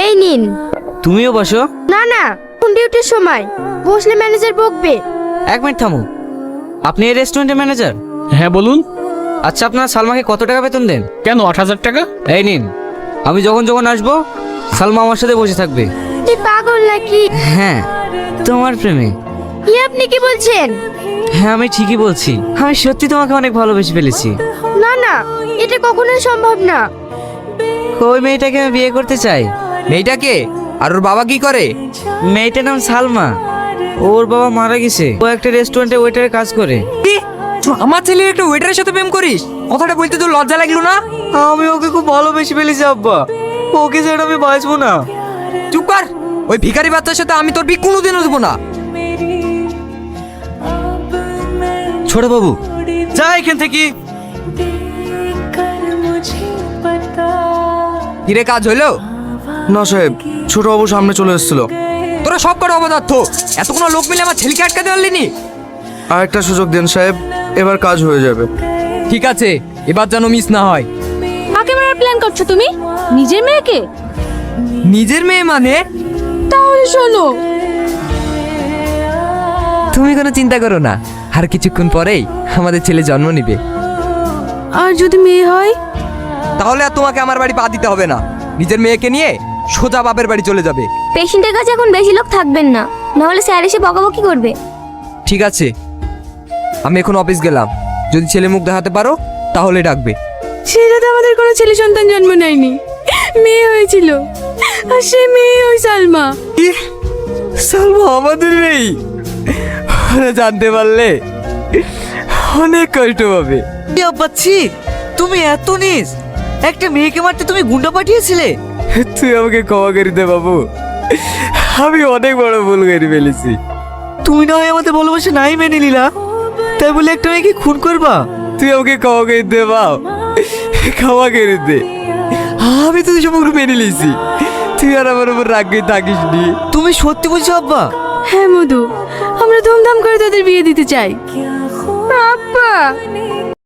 এই নিন। তুমিও বসো। না না, কোন ডিউটির সময় বসলে ম্যানেজার বকবে। এক মিনিট থামো। আপনি এই রেস্টুরেন্টের ম্যানেজার? হ্যাঁ বলুন। আচ্ছা, আপনারা সালমাকে কত টাকা বেতন দেন? কেন 8,000 টাকা? এই নিন, আমি যখন যখন আসবো সালমা আমার সাথে বসে থাকবে। তুই পাগল নাকি? হ্যাঁ, তোমার প্রেমে। কি আপনি কি বলছেন? হ্যাঁ, আমি ঠিকই বলছি। আমি সত্যি তোমাকে অনেক ভালোবেসে ফেলেছি। না না, এটা কখনোই সম্ভব না। ওই মেয়েটাকে আমি বিয়ে করতে চাই। মেয়েটাকে? আর ওর বাবা কি করে? মেয়েটার নাম সালমা। ওর বাবা মারা গেছে। ও একটা রেস্টুরেন্টে ওয়েটারে কাজ করে। কি? তুই আমার ছেলের একটা ওয়েটারের সাথে প্রেম করিস? কথাটা বলতে তোর লজ্জা লাগলো না? আমি ওকে খুব ভালোবেসে ফেলেছি আব্বা। ওকে ছাড়া আমি বাঁচবো না। চুপ কর। ওই ভিখারি বাচ্চার সাথে আমি তোর বিয়ে কোনোদিনও দেবো না। ছোট বাবু, যা এখান থেকে। কিরে, কাজ হইলো? না সাহেব, ছোট বাবু সামনে চলে এসেছিল। তোরা সব কটা অপদার্থ। এতগুলো লোক মিলে আমার ছেলেকে আটকাতে পারলিনি? আর একটা সুযোগ দেন সাহেব, এবার কাজ হয়ে যাবে। ঠিক আছে, এবার যেন মিস না হয়। কাকে মারার প্ল্যান করছো তুমি? নিজের মেয়েকে? নিজের মেয়ে মানে? তাহলে শোনো, তুমি কোনো চিন্তা করো না, আর কিছুক্ষণ পরেই আমাদের ছেলে জন্ম নিবে। আর যদি মেয়ে হয়? তাহলে আর তোমাকে আমার বাড়ি পা দিতে হবে না। নিজের মেয়েকে নিয়ে সোজা বাপের বাড়ি চলে যাবে। পেশেন্টের কাছে এখন বেশি লোক থাকবেন না, নাহলে স্যার এসে বকাবকি করবে। ঠিক আছে, আমি এখন অফিস গেলাম। যদি ছেলে মুখ দেখাতে পারো তাহলে ডাকবে। সেটা তো আমাদের কোনো ছেলে সন্তান জন্ম নেয়নি, মেয়ে হয়েছিল। আর সে মেয়ে ওই সালমা। কি? সালমা আমাদের নেই? ওরা জানতে পারলে অনেক কষ্ট পাবে। পাচ্ছি তুমি এত নিস। একটা মেয়েকে মারতে তুমি গুন্ডা পাঠিয়েছিলে? তুই আমাকে ক্ষমা করে দে বাবু, আমি অনেক বড় ভুল করে ফেলেছি। তুমি না হয় আমাদের ভালোবাসা নাই মেনে নিলা, তাই বলে একটা মেয়েকে খুন করবা? তুই আমাকে ক্ষমা করে দে বাপ, ক্ষমা করে দে। আমি তো সমগ্র মেনে নিয়েছি, তুই আর আমার উপর রাগ করে থাকিস নি। তুমি সত্যি বলছো আব্বা? হ্যাঁ মধু, আমরা ধুমধাম করে তাদের বিয়ে দিতে চাই। আব্বা